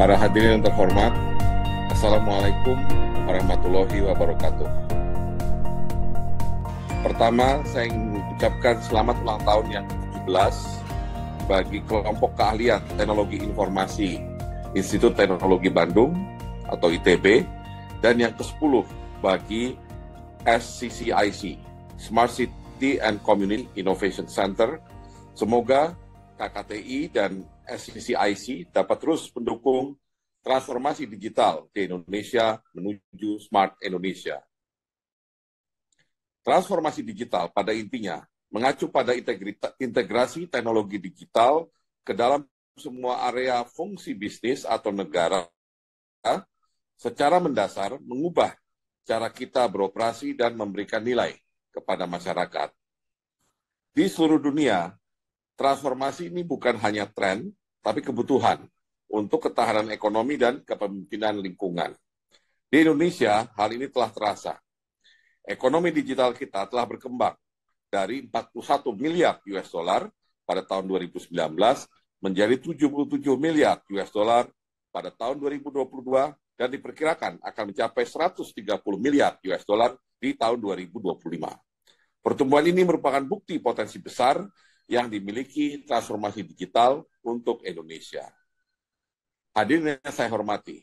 Para hadirin yang terhormat, Assalamualaikum warahmatullahi wabarakatuh. Pertama, saya ingin mengucapkan selamat ulang tahun yang ke-17 bagi kelompok keahlian teknologi informasi Institut Teknologi Bandung atau ITB, dan yang ke-10 bagi SCCIC, Smart City and Community Innovation Center. Semoga KKTI dan SCCIC dapat terus mendukung transformasi digital di Indonesia menuju Smart Indonesia. Transformasi digital pada intinya mengacu pada integrasi teknologi digital ke dalam semua area fungsi bisnis atau negara, secara mendasar mengubah cara kita beroperasi dan memberikan nilai kepada masyarakat. Di seluruh dunia, transformasi ini bukan hanya tren, tapi kebutuhan untuk ketahanan ekonomi dan kepemimpinan lingkungan. Di Indonesia, hal ini telah terasa. Ekonomi digital kita telah berkembang dari 41 miliar US dollar pada tahun 2019 menjadi 77 miliar US dollar pada tahun 2022 dan diperkirakan akan mencapai 130 miliar US dollar di tahun 2025. Pertumbuhan ini merupakan bukti potensi besar yang dimiliki transformasi digital untuk Indonesia. Hadirin yang saya hormati,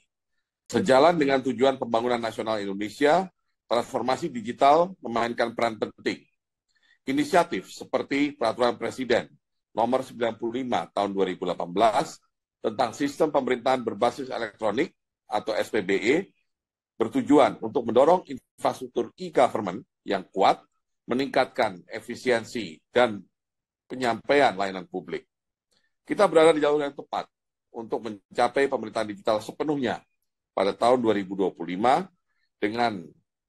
sejalan dengan tujuan pembangunan nasional Indonesia, transformasi digital memainkan peran penting. Inisiatif seperti Peraturan Presiden Nomor 95 Tahun 2018 tentang Sistem Pemerintahan Berbasis Elektronik atau SPBE bertujuan untuk mendorong infrastruktur e-government yang kuat, meningkatkan efisiensi dan penyampaian layanan publik. Kita berada di jalur yang tepat untuk mencapai pemerintahan digital sepenuhnya pada tahun 2025 dengan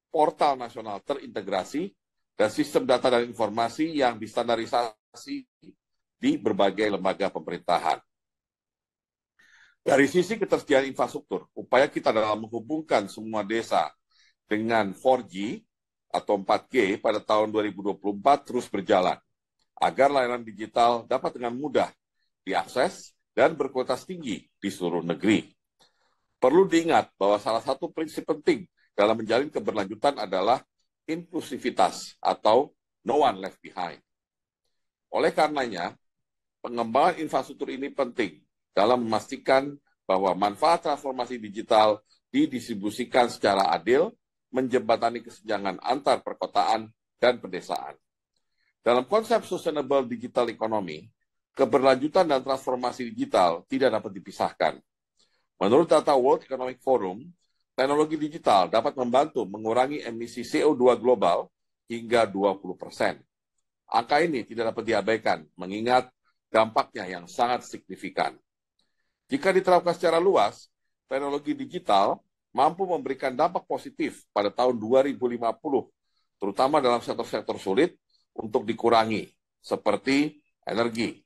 portal nasional terintegrasi dan sistem data dan informasi yang distandarisasi di berbagai lembaga pemerintahan. Dari sisi ketersediaan infrastruktur, upaya kita dalam menghubungkan semua desa dengan 4G atau 4G pada tahun 2024 terus berjalan, agar layanan digital dapat dengan mudah diakses dan berkualitas tinggi di seluruh negeri. Perlu diingat bahwa salah satu prinsip penting dalam menjalin keberlanjutan adalah inklusivitas atau no one left behind. Oleh karenanya, pengembangan infrastruktur ini penting dalam memastikan bahwa manfaat transformasi digital didistribusikan secara adil, menjembatani kesenjangan antar perkotaan dan pedesaan. Dalam konsep sustainable digital economy, keberlanjutan dan transformasi digital tidak dapat dipisahkan. Menurut data World Economic Forum, teknologi digital dapat membantu mengurangi emisi CO2 global hingga 20%. Angka ini tidak dapat diabaikan, mengingat dampaknya yang sangat signifikan. Jika diterapkan secara luas, teknologi digital mampu memberikan dampak positif pada tahun 2050, terutama dalam sektor-sektor sulit untuk dikurangi, seperti energi,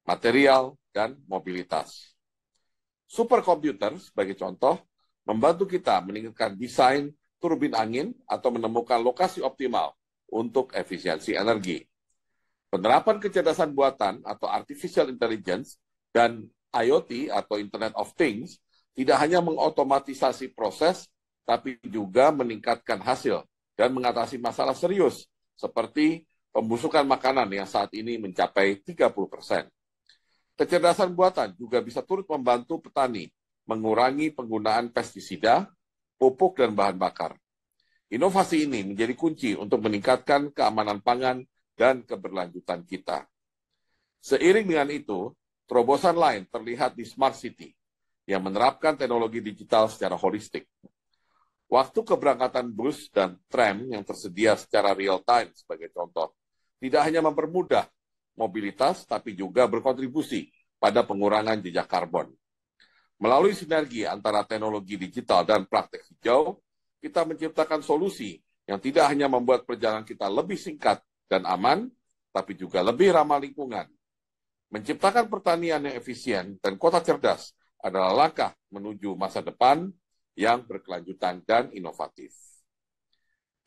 material, dan mobilitas. Superkomputer, sebagai contoh, membantu kita meningkatkan desain turbin angin atau menemukan lokasi optimal untuk efisiensi energi. Penerapan kecerdasan buatan atau artificial intelligence dan IoT atau Internet of Things tidak hanya mengotomatisasi proses, tapi juga meningkatkan hasil dan mengatasi masalah serius seperti pembusukan makanan yang saat ini mencapai 30%. Kecerdasan buatan juga bisa turut membantu petani mengurangi penggunaan pestisida, pupuk, dan bahan bakar. Inovasi ini menjadi kunci untuk meningkatkan keamanan pangan dan keberlanjutan kita. Seiring dengan itu, terobosan lain terlihat di Smart City yang menerapkan teknologi digital secara holistik. Waktu keberangkatan bus dan tram yang tersedia secara real-time sebagai contoh, tidak hanya mempermudah mobilitas, tapi juga berkontribusi pada pengurangan jejak karbon. Melalui sinergi antara teknologi digital dan praktek hijau, kita menciptakan solusi yang tidak hanya membuat perjalanan kita lebih singkat dan aman, tapi juga lebih ramah lingkungan. Menciptakan pertanian yang efisien dan kota cerdas adalah langkah menuju masa depan yang berkelanjutan dan inovatif.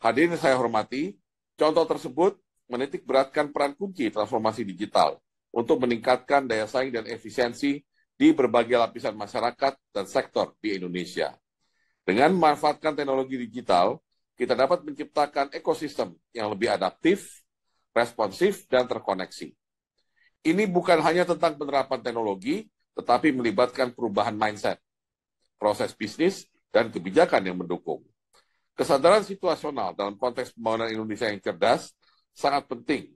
Hadirin saya hormati, contoh tersebut menitik beratkan peran kunci transformasi digital untuk meningkatkan daya saing dan efisiensi di berbagai lapisan masyarakat dan sektor di Indonesia. Dengan memanfaatkan teknologi digital, kita dapat menciptakan ekosistem yang lebih adaptif, responsif, dan terkoneksi. Ini bukan hanya tentang penerapan teknologi, tetapi melibatkan perubahan mindset, proses bisnis, dan kebijakan yang mendukung. Kesadaran situasional dalam konteks pembangunan Indonesia yang cerdas sangat penting,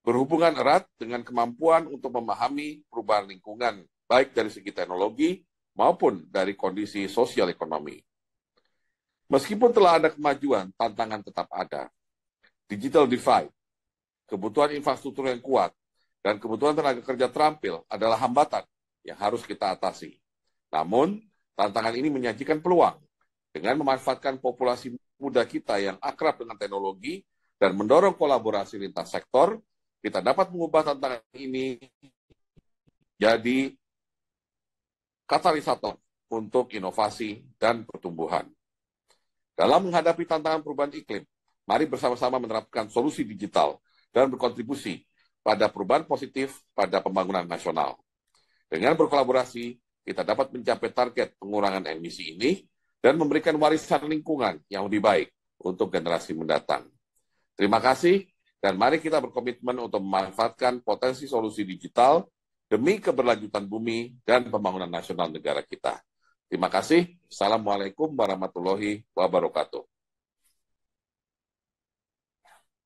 berhubungan erat dengan kemampuan untuk memahami perubahan lingkungan, baik dari segi teknologi maupun dari kondisi sosial ekonomi. Meskipun telah ada kemajuan, tantangan tetap ada. Digital divide, kebutuhan infrastruktur yang kuat, dan kebutuhan tenaga kerja terampil adalah hambatan yang harus kita atasi. Namun, tantangan ini menyajikan peluang dengan memanfaatkan populasi muda kita yang akrab dengan teknologi dan mendorong kolaborasi lintas sektor, kita dapat mengubah tantangan ini jadi katalisator untuk inovasi dan pertumbuhan. Dalam menghadapi tantangan perubahan iklim, mari bersama-sama menerapkan solusi digital dan berkontribusi pada perubahan positif pada pembangunan nasional. Dengan berkolaborasi, kita dapat mencapai target pengurangan emisi ini dan memberikan warisan lingkungan yang lebih baik untuk generasi mendatang. Terima kasih, dan mari kita berkomitmen untuk memanfaatkan potensi solusi digital demi keberlanjutan bumi dan pembangunan nasional negara kita. Terima kasih. Assalamualaikum warahmatullahi wabarakatuh.